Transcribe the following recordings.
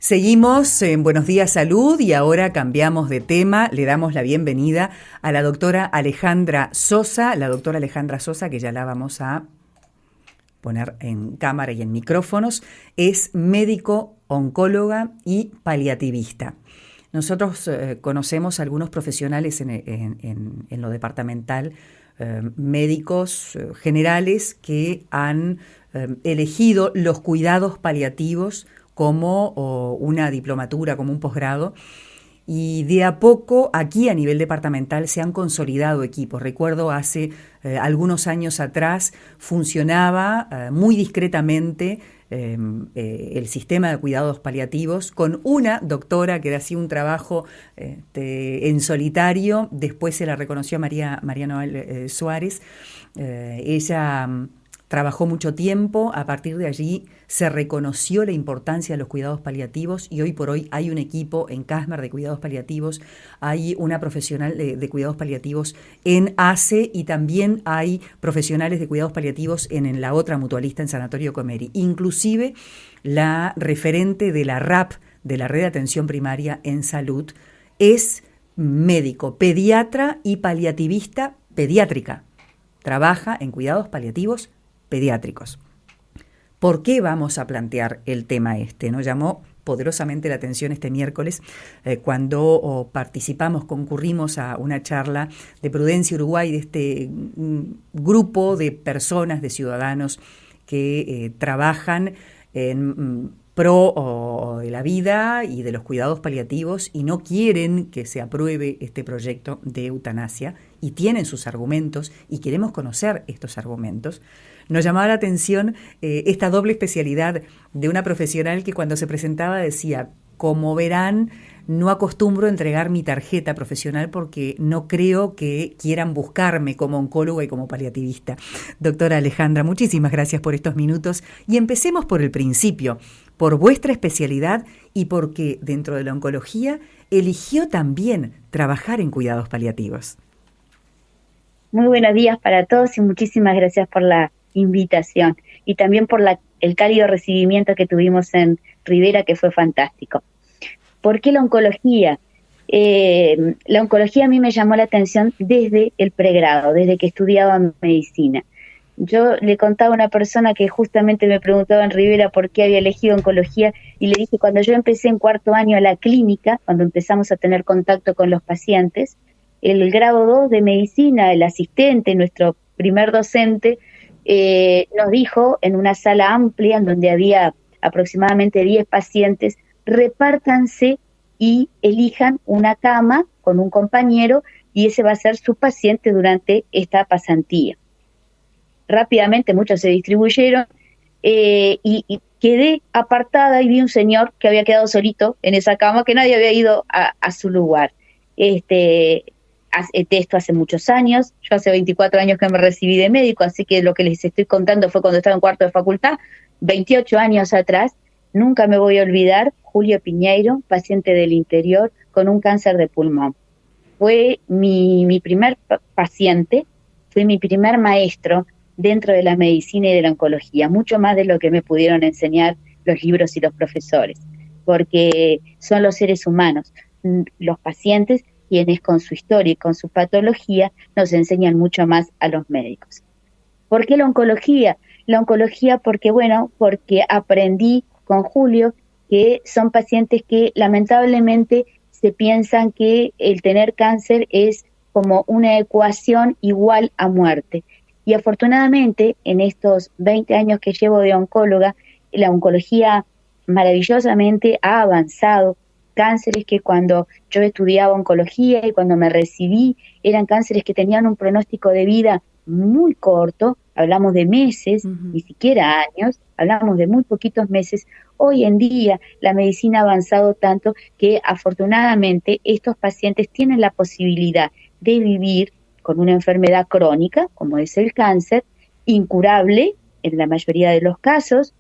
Seguimos en Buenos Días Salud y ahora cambiamos de tema. Le damos la bienvenida a la doctora Alejandra Sosa. La doctora Alejandra Sosa, que ya la vamos a poner en cámara y en micrófonos, es médico, oncóloga y paliativista. Nosotros conocemos a algunos profesionales en lo departamental, médicos generales que han elegido los cuidados paliativos como una diplomatura, como un posgrado, y de a poco aquí a nivel departamental se han consolidado equipos. Recuerdo hace algunos años atrás funcionaba muy discretamente el sistema de cuidados paliativos con una doctora que hacía un trabajo en solitario. Después se la reconoció a María Noel Suárez. Ella trabajó mucho tiempo, a partir de allí se reconoció la importancia de los cuidados paliativos y hoy por hoy hay un equipo en Casmer de cuidados paliativos, hay una profesional de cuidados paliativos en ACE y también hay profesionales de cuidados paliativos en la otra mutualista en Sanatorio Comeri. Inclusive la referente de la RAP, de la Red de Atención Primaria en Salud, es médico, pediatra y paliativista pediátrica. Trabaja en cuidados paliativos pediátricos. ¿Por qué vamos a plantear el tema este? Nos llamó poderosamente la atención este miércoles cuando concurrimos a una charla de Prudencia Uruguay, de este grupo de personas, de ciudadanos que trabajan en pro de la vida y de los cuidados paliativos y no quieren que se apruebe este proyecto de eutanasia y tienen sus argumentos y queremos conocer estos argumentos. Nos llamaba la atención esta doble especialidad de una profesional que cuando se presentaba decía: como verán, no acostumbro a entregar mi tarjeta profesional porque no creo que quieran buscarme como oncóloga y como paliativista. Doctora Alejandra, muchísimas gracias por estos minutos y empecemos por el principio, por vuestra especialidad y porque dentro de la oncología eligió también trabajar en cuidados paliativos. Muy buenos días para todos y muchísimas gracias por la invitación y también por el cálido recibimiento que tuvimos en Rivera, que fue fantástico. ¿Por qué la oncología? La oncología a mí me llamó la atención desde el pregrado, desde que estudiaba medicina. Yo le contaba a una persona que justamente me preguntaba en Rivera por qué había elegido oncología y le dije: cuando yo empecé en cuarto año a la clínica, cuando empezamos a tener contacto con los pacientes, el grado 2 de medicina, el asistente, nuestro primer docente, nos dijo en una sala amplia en donde había aproximadamente 10 pacientes: repártanse y elijan una cama con un compañero y ese va a ser su paciente durante esta pasantía. Rápidamente muchos se distribuyeron y quedé apartada y vi un señor que había quedado solito en esa cama, que nadie había ido a su lugar. Esto hace muchos años, yo hace 24 años que me recibí de médico, así que lo que les estoy contando fue cuando estaba en cuarto de facultad, 28 años atrás. Nunca me voy a olvidar, Julio Piñeiro, paciente del interior con un cáncer de pulmón. Fue mi primer paciente, fue mi primer maestro dentro de la medicina y de la oncología, mucho más de lo que me pudieron enseñar los libros y los profesores, porque son los seres humanos, los pacientes, quienes con su historia y con su patología nos enseñan mucho más a los médicos. ¿Por qué la oncología? La oncología porque aprendí con Julio que son pacientes que lamentablemente se piensan que el tener cáncer es como una ecuación igual a muerte. Y afortunadamente, en estos 20 años que llevo de oncóloga, la oncología maravillosamente ha avanzado. Cánceres que cuando yo estudiaba oncología y cuando me recibí eran cánceres que tenían un pronóstico de vida muy corto, hablamos de meses, ni siquiera años, hablamos de muy poquitos meses. Hoy en día la medicina ha avanzado tanto que afortunadamente estos pacientes tienen la posibilidad de vivir con una enfermedad crónica, como es el cáncer, incurable en la mayoría de los casos,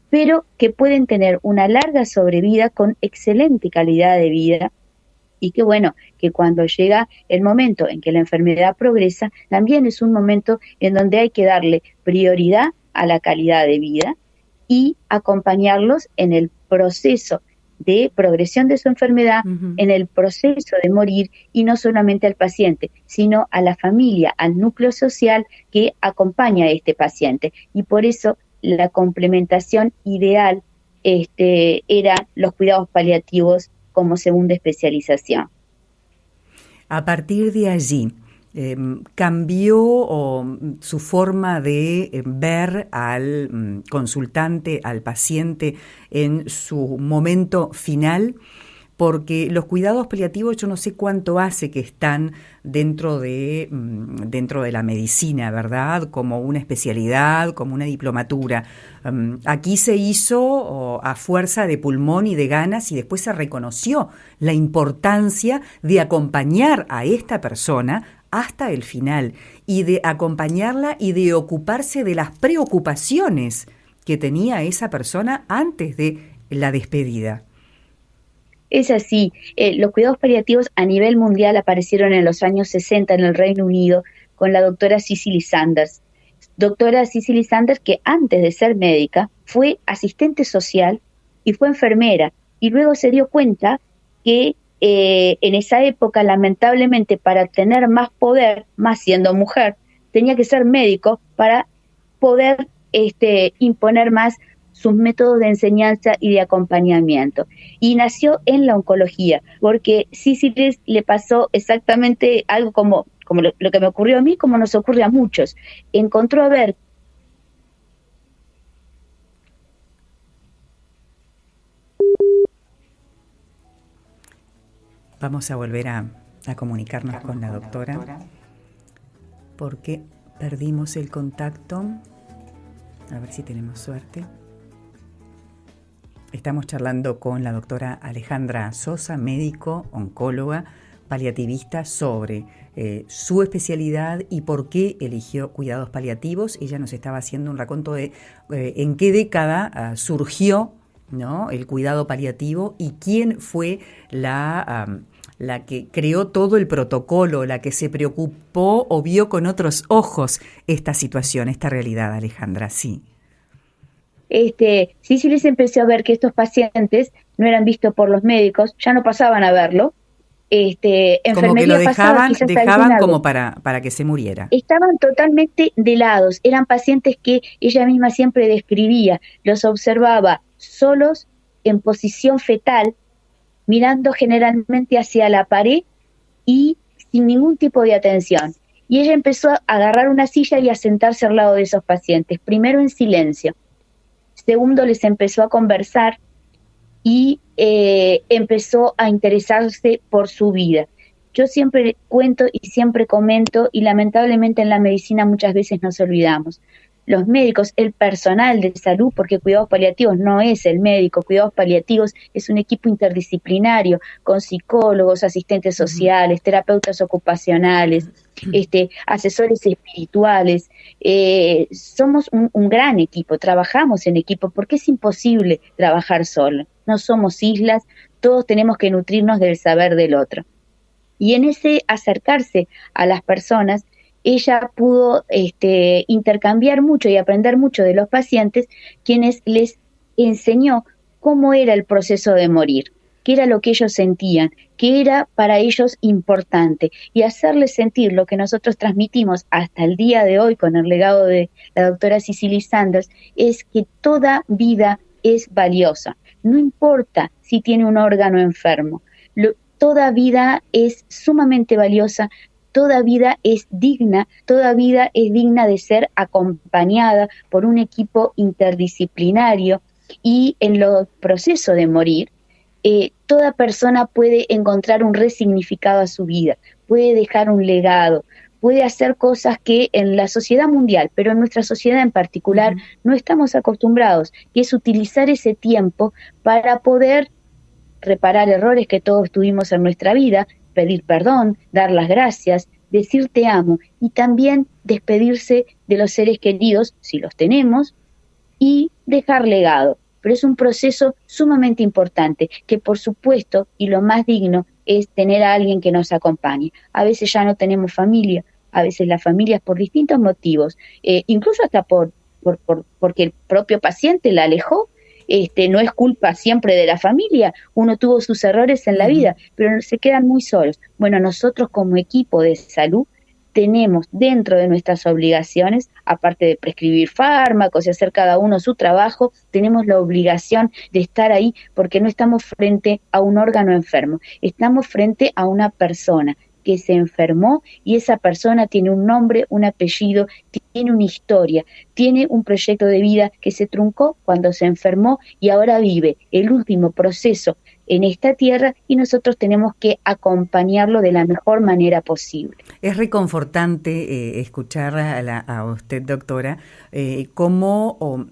pero que pueden tener una larga sobrevida con excelente calidad de vida y que bueno, que cuando llega el momento en que la enfermedad progresa, también es un momento en donde hay que darle prioridad a la calidad de vida y acompañarlos en el proceso de progresión de su enfermedad, Ujú. en el proceso de morir, y no solamente al paciente, sino a la familia, al núcleo social que acompaña a este paciente. Y por eso la complementación ideal eran los cuidados paliativos como segunda especialización. A partir de allí, ¿cambió su forma de ver al consultante, al paciente en su momento final? Porque los cuidados paliativos yo no sé cuánto hace que están dentro de la medicina, ¿verdad? Como una especialidad, como una diplomatura. Aquí se hizo a fuerza de pulmón y de ganas, y después se reconoció la importancia de acompañar a esta persona hasta el final, y de acompañarla y de ocuparse de las preocupaciones que tenía esa persona antes de la despedida. Es así, los cuidados paliativos a nivel mundial aparecieron en los años 60 en el Reino Unido con la doctora Cicely Saunders. Doctora Cicely Saunders, que antes de ser médica fue asistente social y fue enfermera, y luego se dio cuenta que en esa época, lamentablemente, para tener más poder, más siendo mujer, tenía que ser médico para poder imponer más sus métodos de enseñanza y de acompañamiento. Y nació en la oncología, porque Cicely le pasó exactamente algo como lo que me ocurrió a mí, como nos ocurre a muchos. Encontró a ver. Vamos a volver a comunicarnos con la doctora, porque perdimos el contacto. A ver si tenemos suerte. Estamos charlando con la doctora Alejandra Sosa, médico, oncóloga, paliativista, sobre su especialidad y por qué eligió cuidados paliativos. Ella nos estaba haciendo un raconto de en qué década surgió, ¿no?, el cuidado paliativo, y quién fue la que creó todo el protocolo, la que se preocupó o vio con otros ojos esta situación, esta realidad, Alejandra. Sí. Cicely se empezó a ver que estos pacientes no eran vistos por los médicos, ya no pasaban a verlo. Como que lo Enfermería pasaba quizás dejaban como para que se muriera. Estaban totalmente de lados, eran pacientes que ella misma siempre describía, los observaba solos, en posición fetal, mirando generalmente hacia la pared y sin ningún tipo de atención. Y ella empezó a agarrar una silla y a sentarse al lado de esos pacientes, primero en silencio, segundo les empezó a conversar y empezó a interesarse por su vida. Yo siempre cuento y siempre comento, y lamentablemente en la medicina muchas veces nos olvidamos. Los médicos, el personal de salud, porque cuidados paliativos no es el médico, cuidados paliativos es un equipo interdisciplinario con psicólogos, asistentes sociales, terapeutas ocupacionales, asesores espirituales. Somos un gran equipo, trabajamos en equipo porque es imposible trabajar solo. No somos islas, todos tenemos que nutrirnos del saber del otro. Y en ese acercarse a las personas, ella pudo intercambiar mucho y aprender mucho de los pacientes, quienes les enseñó cómo era el proceso de morir, qué era lo que ellos sentían, qué era para ellos importante, y hacerles sentir lo que nosotros transmitimos hasta el día de hoy con el legado de la doctora Cicely Saunders, es que toda vida es valiosa, no importa si tiene un órgano enfermo. Toda vida es sumamente valiosa, toda vida es digna de ser acompañada por un equipo interdisciplinario, y en los procesos de morir, toda persona puede encontrar un resignificado a su vida, puede dejar un legado, puede hacer cosas que en la sociedad mundial, pero en nuestra sociedad en particular, no estamos acostumbrados, que es utilizar ese tiempo para poder reparar errores que todos tuvimos en nuestra vida, pedir perdón, dar las gracias, decir te amo, y también despedirse de los seres queridos, si los tenemos, y dejar legado. Pero es un proceso sumamente importante, que por supuesto, y lo más digno, es tener a alguien que nos acompañe. A veces ya no tenemos familia, a veces las familias por distintos motivos, incluso hasta porque el propio paciente la alejó, no es culpa siempre de la familia, uno tuvo sus errores en la vida, pero se quedan muy solos. Bueno, nosotros como equipo de salud tenemos dentro de nuestras obligaciones, aparte de prescribir fármacos y hacer cada uno su trabajo, tenemos la obligación de estar ahí porque no estamos frente a un órgano enfermo, estamos frente a una persona que se enfermó y esa persona tiene un nombre, un apellido, tiene una historia, tiene un proyecto de vida que se truncó cuando se enfermó y ahora vive el último proceso en esta tierra y nosotros tenemos que acompañarlo de la mejor manera posible. Es reconfortante escuchar a usted, doctora, cómo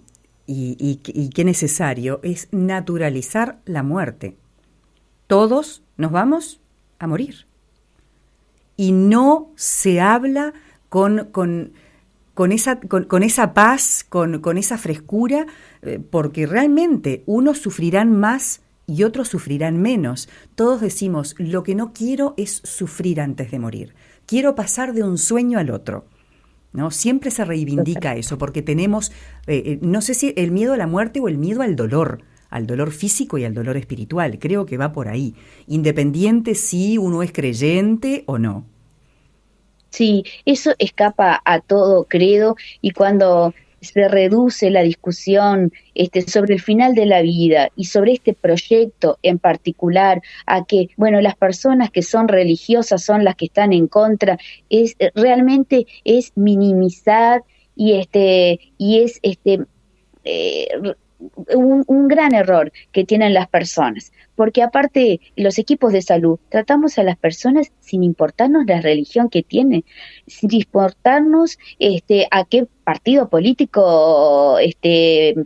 y qué necesario es naturalizar la muerte. Todos nos vamos a morir. Y no se habla con esa paz, con esa frescura, porque realmente unos sufrirán más y otros sufrirán menos. Todos decimos, lo que no quiero es sufrir antes de morir. Quiero pasar de un sueño al otro, ¿no? Siempre se reivindica eso, porque tenemos, no sé si el miedo a la muerte o el miedo al dolor físico y al dolor espiritual. Creo que va por ahí, independiente si uno es creyente o no. Sí, eso escapa a todo credo y cuando se reduce la discusión sobre el final de la vida y sobre este proyecto en particular a que, bueno, las personas que son religiosas son las que están en contra, realmente es minimizar y eh, un gran error que tienen las personas, porque aparte los equipos de salud tratamos a las personas sin importarnos la religión que tienen, sin importarnos a qué partido político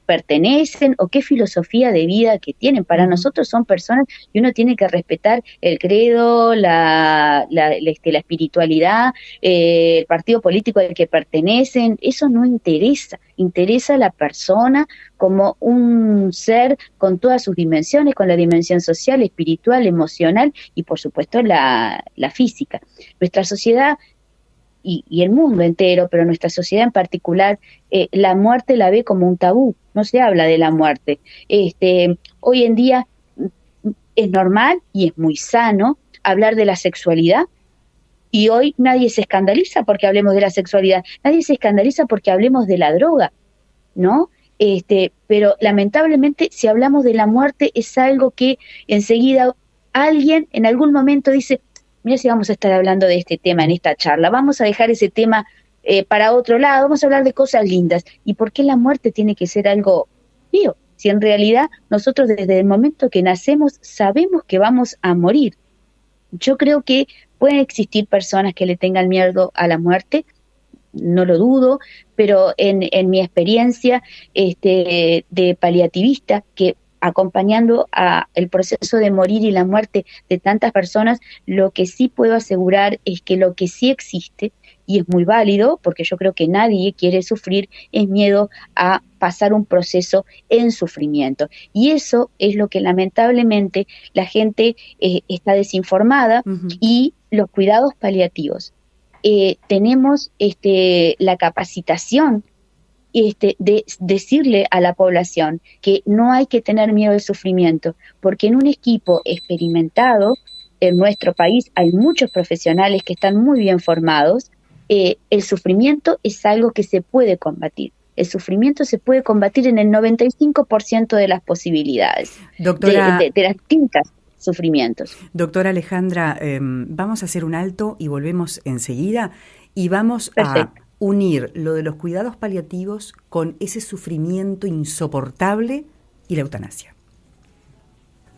pertenecen o qué filosofía de vida que tienen. Para nosotros son personas y uno tiene que respetar el credo, la espiritualidad, el partido político al que pertenecen. Eso no interesa a la persona como un ser con todas sus dimensiones, con la dimensión social, espiritual, emocional y por supuesto la física. Nuestra sociedad y el mundo entero, pero nuestra sociedad en particular, la muerte la ve como un tabú, no se habla de la muerte. Hoy en día es normal y es muy sano hablar de la sexualidad, y hoy nadie se escandaliza porque hablemos de la sexualidad, nadie se escandaliza porque hablemos de la droga, ¿no? Pero lamentablemente si hablamos de la muerte es algo que enseguida alguien en algún momento dice, mira si vamos a estar hablando de este tema en esta charla, vamos a dejar ese tema para otro lado, vamos a hablar de cosas lindas. ¿Y por qué la muerte tiene que ser algo feo? Si en realidad nosotros desde el momento que nacemos sabemos que vamos a morir. Yo creo que pueden existir personas que le tengan miedo a la muerte, no lo dudo, pero en mi experiencia de paliativista, que acompañando a el proceso de morir y la muerte de tantas personas, lo que sí puedo asegurar es que lo que sí existe, y es muy válido, porque yo creo que nadie quiere sufrir, es miedo a pasar un proceso en sufrimiento. Y eso es lo que lamentablemente la gente está desinformada, y los cuidados paliativos. Tenemos la capacitación de decirle a la población que no hay que tener miedo al sufrimiento, porque en un equipo experimentado en nuestro país hay muchos profesionales que están muy bien formados. El sufrimiento es algo que se puede combatir. El sufrimiento se puede combatir en el 95% de las posibilidades, Doctora, de las distintas sufrimientos. Doctora Alejandra, vamos a hacer un alto y volvemos enseguida y vamos a unir lo de los cuidados paliativos con ese sufrimiento insoportable y la eutanasia.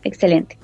Excelente.